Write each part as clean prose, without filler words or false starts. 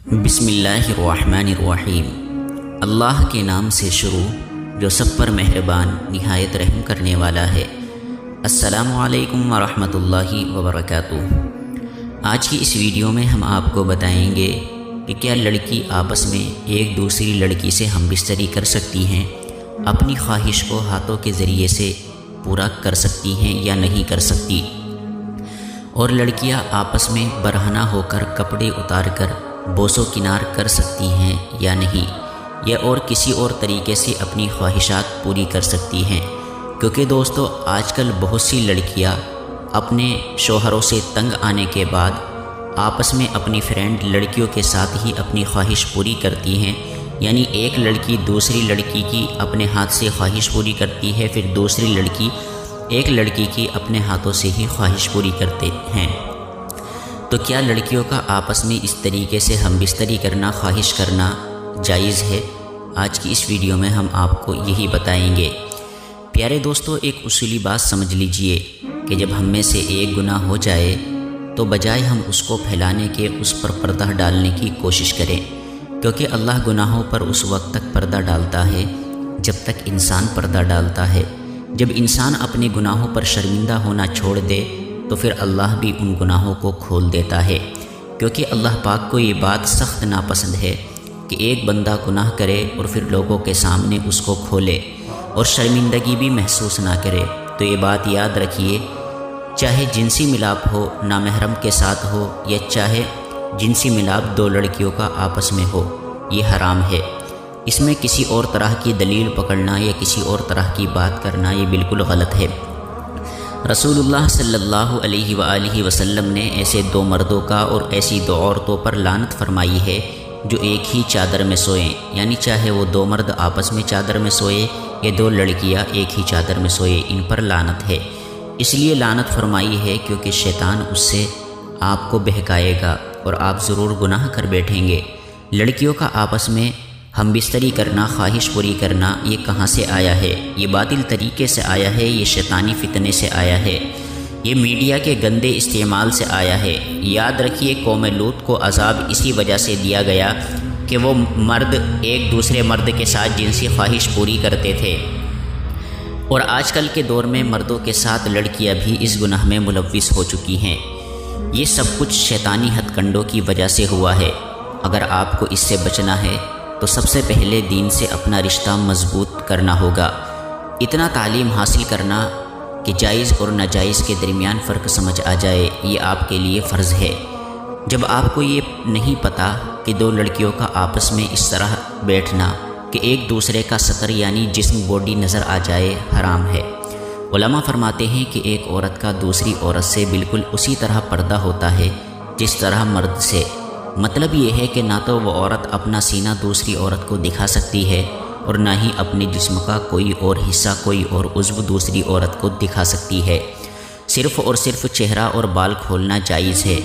بسم اللہ الرحمن الرحیم۔ اللہ کے نام سے شروع جو سب پر مہربان نہایت رحم کرنے والا ہے۔ السلام علیکم ورحمۃ اللہ وبرکاتہ۔ آج کی اس ویڈیو میں ہم آپ کو بتائیں گے کہ کیا لڑکی آپس میں ایک دوسری لڑکی سے ہم بستری کر سکتی ہیں، اپنی خواہش کو ہاتھوں کے ذریعے سے پورا کر سکتی ہیں یا نہیں کر سکتی، اور لڑکیاں آپس میں برہنہ ہو کر کپڑے اتار کر بوس و کنار کر سکتی ہیں یا نہیں، یا اور کسی اور طریقے سے اپنی خواہشات پوری کر سکتی ہیں۔ کیونکہ دوستو، آج کل بہت سی لڑکیاں اپنے شوہروں سے تنگ آنے کے بعد آپس میں اپنی فرینڈ لڑکیوں کے ساتھ ہی اپنی خواہش پوری کرتی ہیں، یعنی ایک لڑکی دوسری لڑکی کی اپنے ہاتھ سے خواہش پوری کرتی ہے، پھر دوسری لڑکی ایک لڑکی کی اپنے ہاتھوں سے ہی خواہش پوری کرتے ہیں۔ تو کیا لڑکیوں کا آپس میں اس طریقے سے ہم بستری کرنا، خواہش کرنا جائز ہے؟ آج کی اس ویڈیو میں ہم آپ کو یہی بتائیں گے۔ پیارے دوستو، ایک اصولی بات سمجھ لیجئے کہ جب ہم میں سے ایک گناہ ہو جائے تو بجائے ہم اس کو پھیلانے کے اس پر پردہ ڈالنے کی کوشش کریں، کیونکہ اللہ گناہوں پر اس وقت تک پردہ ڈالتا ہے جب تک انسان پردہ ڈالتا ہے۔ جب انسان اپنے گناہوں پر شرمندہ ہونا چھوڑ دے تو پھر اللہ بھی ان گناہوں کو کھول دیتا ہے، کیونکہ اللہ پاک کو یہ بات سخت ناپسند ہے کہ ایک بندہ گناہ کرے اور پھر لوگوں کے سامنے اس کو کھولے اور شرمندگی بھی محسوس نہ کرے۔ تو یہ بات یاد رکھیے، چاہے جنسی ملاپ ہو نامحرم کے ساتھ ہو، یا چاہے جنسی ملاپ دو لڑکیوں کا آپس میں ہو، یہ حرام ہے۔ اس میں کسی اور طرح کی دلیل پکڑنا یا کسی اور طرح کی بات کرنا یہ بالکل غلط ہے۔ رسول اللہ صلی اللہ علیہ وآلہ وسلم نے ایسے دو مردوں کا اور ایسی دو عورتوں پر لعنت فرمائی ہے جو ایک ہی چادر میں سوئیں، یعنی چاہے وہ دو مرد آپس میں چادر میں سوئے یا دو لڑکیاں ایک ہی چادر میں سوئے، ان پر لعنت ہے۔ اس لیے لعنت فرمائی ہے کیونکہ شیطان اس سے آپ کو بہکائے گا اور آپ ضرور گناہ کر بیٹھیں گے۔ لڑکیوں کا آپس میں ہم بستری کرنا، خواہش پوری کرنا، یہ کہاں سے آیا ہے؟ یہ باطل طریقے سے آیا ہے، یہ شیطانی فتنے سے آیا ہے، یہ میڈیا کے گندے استعمال سے آیا ہے۔ یاد رکھیے، قوم لوط کو عذاب اسی وجہ سے دیا گیا کہ وہ مرد ایک دوسرے مرد کے ساتھ جنسی خواہش پوری کرتے تھے، اور آج کل کے دور میں مردوں کے ساتھ لڑکیاں بھی اس گناہ میں ملوث ہو چکی ہیں۔ یہ سب کچھ شیطانی ہتھ کنڈوں کی وجہ سے ہوا ہے۔ اگر آپ کو اس سے بچنا ہے تو سب سے پہلے دین سے اپنا رشتہ مضبوط کرنا ہوگا۔ اتنا تعلیم حاصل کرنا کہ جائز اور ناجائز کے درمیان فرق سمجھ آ جائے، یہ آپ کے لیے فرض ہے۔ جب آپ کو یہ نہیں پتہ کہ دو لڑکیوں کا آپس میں اس طرح بیٹھنا کہ ایک دوسرے کا سطر یعنی جسم باڈی نظر آ جائے، حرام ہے۔ علماء فرماتے ہیں کہ ایک عورت کا دوسری عورت سے بالکل اسی طرح پردہ ہوتا ہے جس طرح مرد سے۔ مطلب یہ ہے کہ نہ تو وہ عورت اپنا سینہ دوسری عورت کو دکھا سکتی ہے، اور نہ ہی اپنے جسم کا کوئی اور حصہ، کوئی اور عضو دوسری عورت کو دکھا سکتی ہے۔ صرف اور صرف چہرہ اور بال کھولنا جائز ہے۔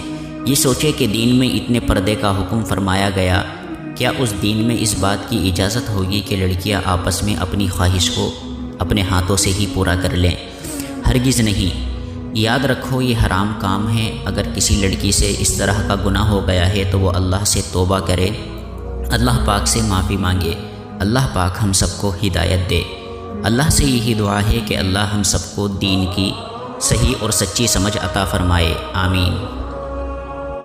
یہ سوچے کہ دین میں اتنے پردے کا حکم فرمایا گیا، کیا اس دین میں اس بات کی اجازت ہوگی کہ لڑکیاں آپس میں اپنی خواہش کو اپنے ہاتھوں سے ہی پورا کر لیں؟ ہرگز نہیں۔ یاد رکھو، یہ حرام کام ہے۔ اگر کسی لڑکی سے اس طرح کا گناہ ہو گیا ہے تو وہ اللہ سے توبہ کرے، اللہ پاک سے معافی مانگے، اللہ پاک ہم سب کو ہدایت دے۔ اللہ سے یہی دعا ہے کہ اللہ ہم سب کو دین کی صحیح اور سچی سمجھ عطا فرمائے، آمین۔